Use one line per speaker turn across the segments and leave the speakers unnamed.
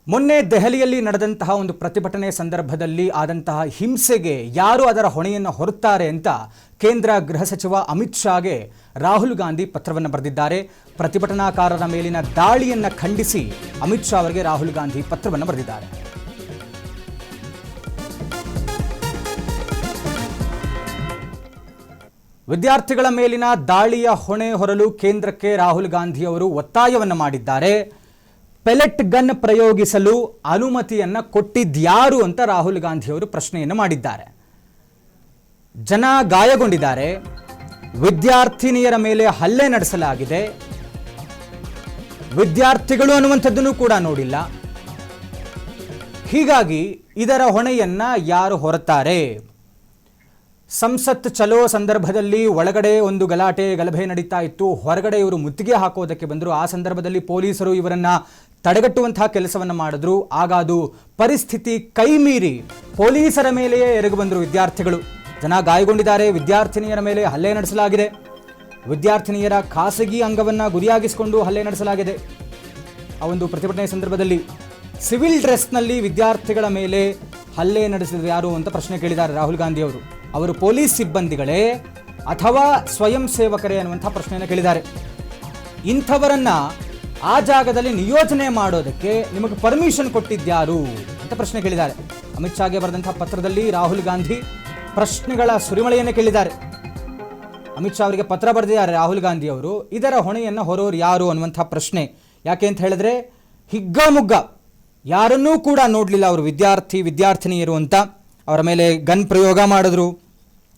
ಮೊನ್ನೆ ದೆಹಲಿಯಲ್ಲಿ ನಡೆದಂತಹ ಒಂದು ಪ್ರತಿಭಟನೆ ಸಂದರ್ಭದಲ್ಲಿ ಆದಂತಹ ಹಿಂಸೆಗೆ ಯಾರು ಅದರ ಹೊಣೆಯನ್ನು ಹೊರುತ್ತಾರೆ ಅಂತ ಕೇಂದ್ರ ಗೃಹ ಸಚಿವ ಅಮಿತ್ ಶಾಗೆ ರಾಹುಲ್ ಗಾಂಧಿ ಪತ್ರವನ್ನು ಬರೆದಿದ್ದಾರೆ. ಪ್ರತಿಭಟನಾಕಾರರ ಮೇಲಿನ ದಾಳಿಯನ್ನು ಖಂಡಿಸಿ ಅಮಿತ್ ಶಾ ಅವರಿಗೆ ರಾಹುಲ್ ಗಾಂಧಿ ಪತ್ರವನ್ನು ಬರೆದಿದ್ದಾರೆ. ವಿದ್ಯಾರ್ಥಿಗಳ ಮೇಲಿನ ದಾಳಿಯ ಹೊಣೆ ಹೊರಲು ಕೇಂದ್ರಕ್ಕೆ ರಾಹುಲ್ ಗಾಂಧಿ ಅವರು ಒತ್ತಾಯವನ್ನು ಮಾಡಿದ್ದಾರೆ. ಪೆಲೆಟ್ ಗನ್ ಪ್ರಯೋಗಿಸಲು ಅನುಮತಿಯನ್ನು ಕೊಟ್ಟಿದ್ಯಾರು ಅಂತ ರಾಹುಲ್ ಗಾಂಧಿ ಅವರು ಪ್ರಶ್ನೆಯನ್ನು ಮಾಡಿದ್ದಾರೆ. ಜನ ಗಾಯಗೊಂಡಿದ್ದಾರೆ, ವಿದ್ಯಾರ್ಥಿನಿಯರ ಮೇಲೆ ಹಲ್ಲೆ ನಡೆಸಲಾಗಿದೆ, ವಿದ್ಯಾರ್ಥಿಗಳು ಅನ್ನುವಂಥದ್ದನ್ನು ಕೂಡ ನೋಡಿಲ್ಲ. ಹೀಗಾಗಿ ಇದರ ಹೊಣೆಯನ್ನ ಯಾರು ಹೊರತಾರೆ? ಸಂಸತ್ ಚಲೋ ಸಂದರ್ಭದಲ್ಲಿ ಒಳಗಡೆ ಒಂದು ಗಲಭೆ ನಡೀತಾ ಇತ್ತು, ಹೊರಗಡೆ ಇವರು ಮುತ್ತಿಗೆ ಹಾಕೋದಕ್ಕೆ ಬಂದರು. ಆ ಸಂದರ್ಭದಲ್ಲಿ ಪೊಲೀಸರು ಇವರನ್ನ ತಡೆಗಟ್ಟುವಂತಹ ಕೆಲಸವನ್ನು ಮಾಡಿದ್ರು. ಆಗ ಅದು ಪರಿಸ್ಥಿತಿ ಕೈ ಮೀರಿ ಪೊಲೀಸರ ಮೇಲೆಯೇ ಎರಗು ಬಂದರು ವಿದ್ಯಾರ್ಥಿಗಳು. ಜನ ಗಾಯಗೊಂಡಿದ್ದಾರೆ, ವಿದ್ಯಾರ್ಥಿನಿಯರ ಮೇಲೆ ಹಲ್ಲೆ ನಡೆಸಲಾಗಿದೆ, ವಿದ್ಯಾರ್ಥಿನಿಯರ ಖಾಸಗಿ ಅಂಗವನ್ನು ಗುರಿಯಾಗಿಸಿಕೊಂಡು ಹಲ್ಲೆ ನಡೆಸಲಾಗಿದೆ. ಆ ಒಂದು ಪ್ರತಿಭಟನೆ ಸಂದರ್ಭದಲ್ಲಿ ಸಿವಿಲ್ ಡ್ರೆಸ್ನಲ್ಲಿ ವಿದ್ಯಾರ್ಥಿಗಳ ಮೇಲೆ ಹಲ್ಲೆ ನಡೆಸಿದ್ರು ಯಾರು ಅಂತ ಪ್ರಶ್ನೆ ಕೇಳಿದ್ದಾರೆ ರಾಹುಲ್ ಗಾಂಧಿ ಅವರು. ಅವರು ಪೊಲೀಸ್ ಸಿಬ್ಬಂದಿಗಳೇ ಅಥವಾ ಸ್ವಯಂ ಸೇವಕರೇ ಅನ್ನುವಂಥ ಪ್ರಶ್ನೆಯನ್ನು ಕೇಳಿದ್ದಾರೆ. ಇಂಥವರನ್ನ ಆ ಜಾಗದಲ್ಲಿ ನಿಯೋಜನೆ ಮಾಡೋದಕ್ಕೆ ನಿಮಗೆ ಪರ್ಮಿಷನ್ ಕೊಟ್ಟಿದ್ಯಾರು ಅಂತ ಪ್ರಶ್ನೆ ಕೇಳಿದ್ದಾರೆ. ಅಮಿತ್ ಶಾಗೆ ಬರೆದಂತಹ ಪತ್ರದಲ್ಲಿ ರಾಹುಲ್ ಗಾಂಧಿ ಪ್ರಶ್ನೆಗಳ ಸುರಿಮಳೆಯನ್ನು ಕೇಳಿದ್ದಾರೆ. ಅಮಿತ್ ಶಾ ಅವರಿಗೆ ಪತ್ರ ಬರೆದಿದ್ದಾರೆ ರಾಹುಲ್ ಗಾಂಧಿ ಅವರು. ಇದರ ಹೊಣೆಯನ್ನು ಹೊರೋರು ಯಾರು ಅನ್ನುವಂಥ ಪ್ರಶ್ನೆ. ಯಾಕೆ ಅಂತ ಹೇಳಿದ್ರೆ ಹಿಗ್ಗಾಮುಗ್ಗ ಯಾರನ್ನೂ ಕೂಡ ನೋಡಲಿಲ್ಲ ಅವರು ವಿದ್ಯಾರ್ಥಿನಿಯರು ಅಂತ. ಅವರ ಮೇಲೆ ಗನ್ ಪ್ರಯೋಗ ಮಾಡಿದ್ರು.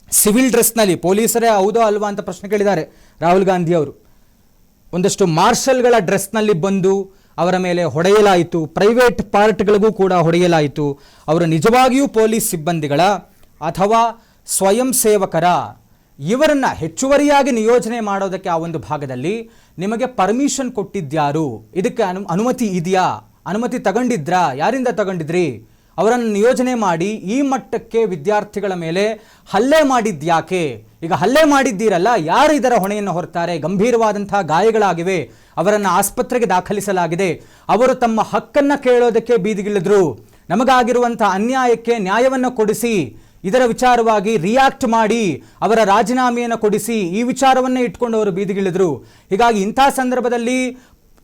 ಸಿವಿಲ್ ಡ್ರೆಸ್ನಲ್ಲಿ ಪೊಲೀಸರೇ ಹೌದೋ ಅಲ್ವಾ ಅಂತ ಪ್ರಶ್ನೆ ಕೇಳಿದ್ದಾರೆ ರಾಹುಲ್ ಗಾಂಧಿ ಅವರು. ಒಂದಷ್ಟು ಮಾರ್ಷಲ್ಗಳ ಡ್ರೆಸ್ನಲ್ಲಿ ಬಂದು ಅವರ ಮೇಲೆ ಹೊಡೆಯಲಾಯಿತು, ಪ್ರೈವೇಟ್ ಪಾರ್ಟ್ಗಳಿಗೂ ಕೂಡ ಹೊಡೆಯಲಾಯಿತು. ಅವರು ನಿಜವಾಗಿಯೂ ಪೊಲೀಸ್ ಸಿಬ್ಬಂದಿಗಳ ಅಥವಾ ಸ್ವಯಂ ಸೇವಕರ? ಇವರನ್ನ ಹೆಚ್ಚುವರಿಯಾಗಿ ನಿಯೋಜನೆ ಮಾಡೋದಕ್ಕೆ ಆ ಒಂದು ಭಾಗದಲ್ಲಿ ನಿಮಗೆ ಪರ್ಮಿಷನ್ ಕೊಟ್ಟಿದ್ಯಾರು? ಇದಕ್ಕೆ ಅನುಮತಿ ಇದೆಯಾ? ಅನುಮತಿ ತಗೊಂಡಿದ್ರಾ? ಯಾರಿಂದ ತಗೊಂಡಿದ್ರಿ? ಅವರನ್ನು ನಿಯೋಜನೆ ಮಾಡಿ ಈ ಮಟ್ಟಕ್ಕೆ ವಿದ್ಯಾರ್ಥಿಗಳ ಮೇಲೆ ಹಲ್ಲೆ ಮಾಡಿದ್ಯಾಕೆ? ಈಗ ಹಲ್ಲೆ ಮಾಡಿದ್ದೀರಲ್ಲ, ಯಾರು ಇದರ ಹೊಣೆಯನ್ನು ಹೊರ್ತಾರೆ? ಗಂಭೀರವಾದಂತಹ ಗಾಯಗಳಾಗಿವೆ, ಅವರನ್ನು ಆಸ್ಪತ್ರೆಗೆ ದಾಖಲಿಸಲಾಗಿದೆ. ಅವರು ತಮ್ಮ ಹಕ್ಕನ್ನು ಕೇಳೋದಕ್ಕೆ ಬೀದಿಗಿಳಿದ್ರು. ನಮಗಾಗಿರುವಂಥ ಅನ್ಯಾಯಕ್ಕೆ ನ್ಯಾಯವನ್ನು ಕೊಡಿಸಿ, ಇದರ ವಿಚಾರವಾಗಿ ರಿಯಾಕ್ಟ್ ಮಾಡಿ ಅವರ ರಾಜೀನಾಮೆಯನ್ನು ಕೊಡಿಸಿ, ಈ ವಿಚಾರವನ್ನೇ ಇಟ್ಕೊಂಡು ಅವರು ಬೀದಿಗಿಳಿದ್ರು. ಹೀಗಾಗಿ ಇಂಥ ಸಂದರ್ಭದಲ್ಲಿ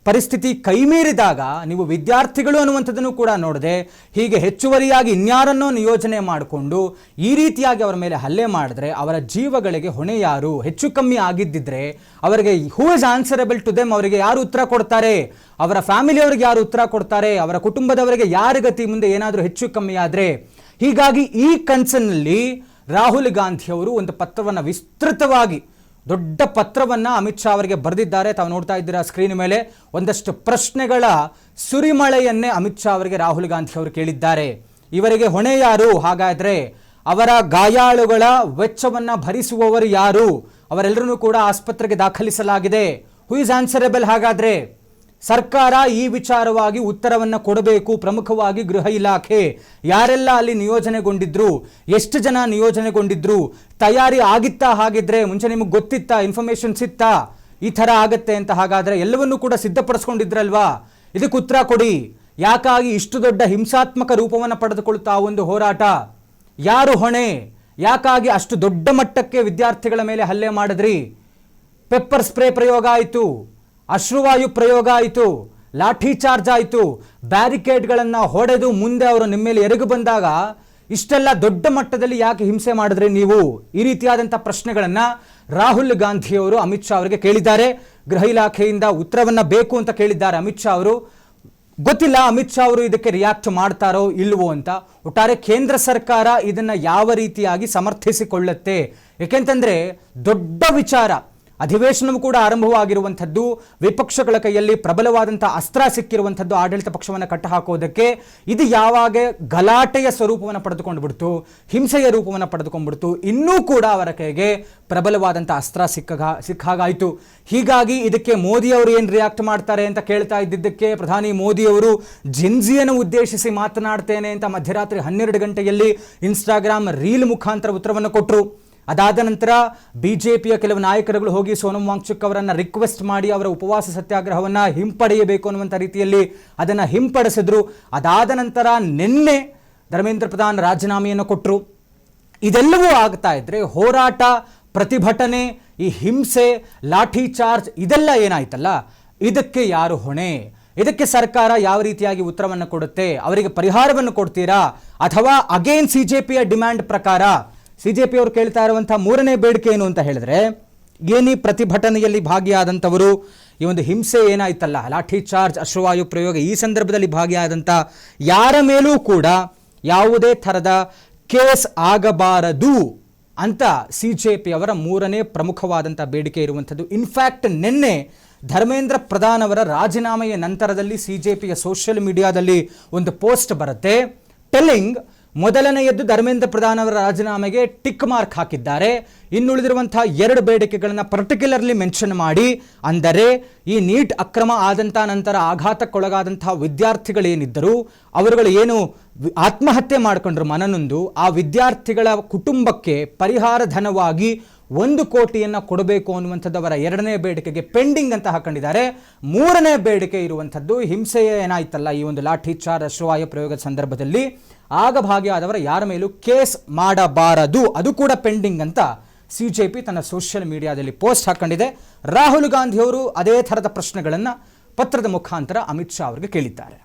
ಪರಿಸ್ಥಿತಿ ಕೈಮೀರಿದಾಗ ನೀವು ವಿದ್ಯಾರ್ಥಿಗಳು ಅನ್ನುವಂಥದ್ದನ್ನು ಕೂಡ ನೋಡದೆ ಹೀಗೆ ಹೆಚ್ಚುವರಿಯಾಗಿ ಇನ್ಯಾರನ್ನೋ ನಿಯೋಜನೆ ಮಾಡಿಕೊಂಡು ಈ ರೀತಿಯಾಗಿ ಅವರ ಮೇಲೆ ಹಲ್ಲೆ ಮಾಡಿದ್ರೆ ಅವರ ಜೀವಗಳಿಗೆ ಹೊಣೆ ಯಾರು? ಹೆಚ್ಚು ಕಮ್ಮಿ ಆಗಿದ್ದಿದ್ರೆ ಅವರಿಗೆ who is answerable to them? ಅವರಿಗೆ ಯಾರು ಉತ್ತರ ಕೊಡ್ತಾರೆ? ಅವರ ಫ್ಯಾಮಿಲಿಯವರಿಗೆ ಯಾರು ಉತ್ತರ ಕೊಡ್ತಾರೆ? ಅವರ ಕುಟುಂಬದವರಿಗೆ ಯಾರ ಗತಿ ಮುಂದೆ ಏನಾದರೂ ಹೆಚ್ಚು ಕಮ್ಮಿ ಆದರೆ? ಹೀಗಾಗಿ ಈ ಕನ್ಸರ್ನ್ನಲ್ಲಿ ರಾಹುಲ್ ಗಾಂಧಿ ಅವರು ಒಂದು ಪತ್ರವನ್ನು ವಿಸ್ತೃತವಾಗಿ ದೊಡ್ಡ ಪತ್ರವನ್ನು ಅಮಿತ್ ಶಾ ಅವರಿಗೆ ಬರೆದಿದ್ದಾರೆ. ತಾವು ನೋಡ್ತಾ ಇದ್ದೀರಾ ಸ್ಕ್ರೀನ್ ಮೇಲೆ. ಒಂದಷ್ಟು ಪ್ರಶ್ನೆಗಳ ಸುರಿಮಳೆಯನ್ನೇ ಅಮಿತ್ ಶಾ ಅವರಿಗೆ ರಾಹುಲ್ ಗಾಂಧಿ ಅವರು ಕೇಳಿದ್ದಾರೆ. ಇವರಿಗೆ ಹೊಣೆ ಯಾರು? ಹಾಗಾದರೆ ಅವರ ಗಾಯಾಳುಗಳ ವೆಚ್ಚವನ್ನು ಭರಿಸುವವರು ಯಾರು? ಅವರೆಲ್ಲರನ್ನೂ ಕೂಡ ಆಸ್ಪತ್ರೆಗೆ ದಾಖಲಿಸಲಾಗಿದೆ. ಹೂ ಇಸ್ ಆನ್ಸರಬಲ್? ಹಾಗಾದರೆ ಸರ್ಕಾರ ಈ ವಿಚಾರವಾಗಿ ಉತ್ತರವನ್ನು ಕೊಡಬೇಕು. ಪ್ರಮುಖವಾಗಿ ಗೃಹ ಇಲಾಖೆ ಯಾರೆಲ್ಲ ಅಲ್ಲಿ ನಿಯೋಜನೆಗೊಂಡಿದ್ರು, ಎಷ್ಟು ಜನ ನಿಯೋಜನೆಗೊಂಡಿದ್ರು, ತಯಾರಿ ಆಗಿತ್ತಾ? ಹಾಗಿದ್ರೆ ಮುಂಚೆ ನಿಮಗೆ ಗೊತ್ತಿತ್ತಾ? ಇನ್ಫಾರ್ಮೇಶನ್ ಸಿಗ್ತಾ ಈ ಥರ ಆಗತ್ತೆ ಅಂತ? ಹಾಗಾದರೆ ಎಲ್ಲವನ್ನೂ ಕೂಡ ಸಿದ್ಧಪಡಿಸ್ಕೊಂಡಿದ್ರಲ್ವಾ? ಇದಕ್ಕೆ ಉತ್ತರ ಕೊಡಿ. ಯಾಕಾಗಿ ಇಷ್ಟು ದೊಡ್ಡ ಹಿಂಸಾತ್ಮಕ ರೂಪವನ್ನು ಪಡೆದುಕೊಳ್ತಾ ಒಂದು ಹೋರಾಟ? ಯಾರು ಹೊಣೆ? ಯಾಕಾಗಿ ಅಷ್ಟು ದೊಡ್ಡ ಮಟ್ಟಕ್ಕೆ ವಿದ್ಯಾರ್ಥಿಗಳ ಮೇಲೆ ಹಲ್ಲೆ ಮಾಡಿದ್ರಿ? ಪೆಪ್ಪರ್ ಸ್ಪ್ರೇ ಪ್ರಯೋಗ ಆಯಿತು, ಅಶ್ರುವಾಯು ಪ್ರಯೋಗ ಆಯಿತು, ಲಾಠಿ ಚಾರ್ಜ್ ಆಯಿತು, ಬ್ಯಾರಿಕೇಡ್ಗಳನ್ನು ಹೊಡೆದು ಮುಂದೆ ಅವರು ನಿಮ್ಮ ಮೇಲೆ ಎರಗು ಬಂದಾಗ ಇಷ್ಟೆಲ್ಲ ದೊಡ್ಡ ಮಟ್ಟದಲ್ಲಿ ಯಾಕೆ ಹಿಂಸೆ ಮಾಡಿದ್ರಿ ನೀವು? ಈ ರೀತಿಯಾದಂಥ ಪ್ರಶ್ನೆಗಳನ್ನು ರಾಹುಲ್ ಗಾಂಧಿ ಅವರು ಅಮಿತ್ ಶಾ ಅವರಿಗೆ ಕೇಳಿದ್ದಾರೆ. ಗೃಹ ಇಲಾಖೆಯಿಂದ ಉತ್ತರವನ್ನು ಬೇಕು ಅಂತ ಕೇಳಿದ್ದಾರೆ ಅಮಿತ್ ಶಾ ಅವರು. ಗೊತ್ತಿಲ್ಲ ಅಮಿತ್ ಶಾ ಅವರು ಇದಕ್ಕೆ ರಿಯಾಕ್ಟ್ ಮಾಡ್ತಾರೋ ಇಲ್ವೋ ಅಂತ. ಒಟ್ಟಾರೆ ಕೇಂದ್ರ ಸರ್ಕಾರ ಇದನ್ನು ಯಾವ ರೀತಿಯಾಗಿ ಸಮರ್ಥಿಸಿಕೊಳ್ಳುತ್ತೆ? ಏಕೆಂತಂದರೆ ದೊಡ್ಡ ವಿಚಾರ. ಅಧಿವೇಶನವೂ ಕೂಡ ಆರಂಭವಾಗಿರುವಂಥದ್ದು, ವಿಪಕ್ಷಗಳ ಕೈಯಲ್ಲಿ ಪ್ರಬಲವಾದಂಥ ಅಸ್ತ್ರ ಸಿಕ್ಕಿರುವಂಥದ್ದು ಆಡಳಿತ ಪಕ್ಷವನ್ನು ಕಟ್ಟಹಾಕೋದಕ್ಕೆ. ಇದು ಯಾವಾಗ ಗಲಾಟೆಯ ಸ್ವರೂಪವನ್ನು ಪಡೆದುಕೊಂಡು ಹಿಂಸೆಯ ರೂಪವನ್ನು ಪಡೆದುಕೊಂಡ್ಬಿಡ್ತು, ಇನ್ನೂ ಕೂಡ ಅವರ ಕೈಗೆ ಪ್ರಬಲವಾದಂಥ ಅಸ್ತ್ರ ಸಿಕ್ಕಾಗಾಯಿತು. ಹೀಗಾಗಿ ಇದಕ್ಕೆ ಮೋದಿಯವರು ಏನು ರಿಯಾಕ್ಟ್ ಮಾಡ್ತಾರೆ ಅಂತ ಕೇಳ್ತಾ ಇದ್ದಿದ್ದಕ್ಕೆ ಪ್ರಧಾನಿ ಮೋದಿಯವರು ಜಿನ್ಜಿಯನ್ನು ಉದ್ದೇಶಿಸಿ ಮಾತನಾಡ್ತೇನೆ ಅಂತ ಮಧ್ಯರಾತ್ರಿ 12 ಗಂಟೆಯಲ್ಲಿ ಇನ್ಸ್ಟಾಗ್ರಾಮ್ ರೀಲ್ ಮುಖಾಂತರ ಉತ್ತರವನ್ನು ಕೊಟ್ಟರು. ಅದಾದ ನಂತರ ಬಿಜೆಪಿಯ ಕೆಲವು ನಾಯಕರುಗಳು ಹೋಗಿ ಸೋನಂ ವಾಂಗ್ಚುಕ್ ಅವರನ್ನು ರಿಕ್ವೆಸ್ಟ್ ಮಾಡಿ ಅವರ ಉಪವಾಸ ಸತ್ಯಾಗ್ರಹವನ್ನು ಹಿಂಪಡೆಯಬೇಕು ಅನ್ನುವಂಥ ರೀತಿಯಲ್ಲಿ ಅದನ್ನು ಹಿಂಪಡಿಸಿದ್ರು. ಅದಾದ ನಂತರ ನಿನ್ನೆ ಧರ್ಮೇಂದ್ರ ಪ್ರಧಾನ್ ರಾಜೀನಾಮೆಯನ್ನು ಕೊಟ್ಟರು. ಇದೆಲ್ಲವೂ ಆಗ್ತಾ ಇದ್ರೆ ಹೋರಾಟ, ಪ್ರತಿಭಟನೆ, ಈ ಹಿಂಸೆ, ಲಾಠಿ ಚಾರ್ಜ್ ಇದೆಲ್ಲ ಏನಾಯ್ತಲ್ಲ, ಇದಕ್ಕೆ ಯಾರು ಹೊಣೆ? ಇದಕ್ಕೆ ಸರ್ಕಾರ ಯಾವ ರೀತಿಯಾಗಿ ಉತ್ತರವನ್ನು ಕೊಡುತ್ತೆ? ಅವರಿಗೆ ಪರಿಹಾರವನ್ನು ಕೊಡ್ತೀರಾ? ಅಥವಾ ಅಗೇನ್ ಸಿಜೆಪಿಯ ಡಿಮ್ಯಾಂಡ್ ಪ್ರಕಾರ ಸಿಜೆಪಿ ಅವರು ಕೇಳ್ತಾ ಇರುವಂತಹ ಮೂರನೇ ಬೇಡಿಕೆ ಏನು ಅಂತ ಹೇಳಿದ್ರೆ, ಏನಿ ಪ್ರತಿಭಟನೆಯಲ್ಲಿ ಭಾಗಿಯಾದಂಥವರು, ಈ ಒಂದು ಹಿಂಸೆ ಏನಾಯ್ತಲ್ಲ, ಲಾಠಿ ಚಾರ್ಜ್, ಅಶ್ರುವಾಯು ಪ್ರಯೋಗ, ಈ ಸಂದರ್ಭದಲ್ಲಿ ಭಾಗಿಯಾದಂಥ ಯಾರ ಮೇಲೂ ಕೂಡ ಯಾವುದೇ ಥರದ ಕೇಸ್ ಆಗಬಾರದು ಅಂತ ಸಿಜೆಪಿ ಅವರ ಮೂರನೇ ಪ್ರಮುಖವಾದಂಥ ಬೇಡಿಕೆ ಇರುವಂಥದ್ದು. ಇನ್ಫ್ಯಾಕ್ಟ್ ನಿನ್ನೆ ಧರ್ಮೇಂದ್ರ ಪ್ರಧಾನ್ ಅವರ ರಾಜೀನಾಮೆಯ ನಂತರದಲ್ಲಿ ಸಿಜೆಪಿಯ ಸೋಷಿಯಲ್ ಮೀಡಿಯಾದಲ್ಲಿ ಒಂದು ಪೋಸ್ಟ್ ಬರುತ್ತೆ, ಟೆಲ್ಲಿಂಗ್ ಮೊದಲನೆಯದ್ದು ಧರ್ಮೇಂದ್ರ ಪ್ರಧಾನ್ ಅವರ ರಾಜೀನಾಮೆಗೆ ಟಿಕ್ ಮಾರ್ಕ್ ಹಾಕಿದ್ದಾರೆ, ಇನ್ನುಳಿದಿರುವಂತಹ 2 ಬೇಡಿಕೆಗಳನ್ನು ಪರ್ಟಿಕ್ಯುಲರ್ಲಿ ಮೆನ್ಷನ್ ಮಾಡಿ, ಅಂದರೆ ಈ ನೀಟ್ ಅಕ್ರಮ ಆದಂಥ ನಂತರ ಆಘಾತಕ್ಕೊಳಗಾದಂತಹ ವಿದ್ಯಾರ್ಥಿಗಳೇನಿದ್ದರು, ಅವರುಗಳು ಏನು ಆತ್ಮಹತ್ಯೆ ಮಾಡಿಕೊಂಡ್ರು ಮನನೊಂದು, ಆ ವಿದ್ಯಾರ್ಥಿಗಳ ಕುಟುಂಬಕ್ಕೆ ಪರಿಹಾರ ಧನವಾಗಿ 1 ಕೋಟಿಯನ್ನು ಕೊಡಬೇಕು ಅನ್ನುವಂಥದ್ದು ಅವರ 2ನೇ ಬೇಡಿಕೆಗೆ ಪೆಂಡಿಂಗ್ ಅಂತ ಹಾಕೊಂಡಿದ್ದಾರೆ. 3ನೇ ಬೇಡಿಕೆ ಇರುವಂಥದ್ದು ಹಿಂಸೆ ಏನಾಯ್ತಲ್ಲ, ಈ ಒಂದು ಲಾಠಿ ಚಾರ್ಜ್, ಅಶ್ರುವಾಯು ಪ್ರಯೋಗದ ಸಂದರ್ಭದಲ್ಲಿ ಆಗ ಭಾಗಿಯಾದವರ ಯಾರ ಮೇಲೂ ಕೇಸ್ ಮಾಡಬಾರದು, ಅದು ಕೂಡ ಪೆಂಡಿಂಗ್ ಅಂತ ಸಿಜೆಪಿ ತನ್ನ ಸೋಷಿಯಲ್ ಮೀಡಿಯಾದಲ್ಲಿ ಪೋಸ್ಟ್ ಹಾಕೊಂಡಿದೆ. ರಾಹುಲ್ ಗಾಂಧಿ ಅವರು ಅದೇ ಥರದ ಪ್ರಶ್ನೆಗಳನ್ನು ಪತ್ರದ ಮುಖಾಂತರ ಅಮಿತ್ ಶಾ ಅವರಿಗೆ ಕೇಳಿದ್ದಾರೆ.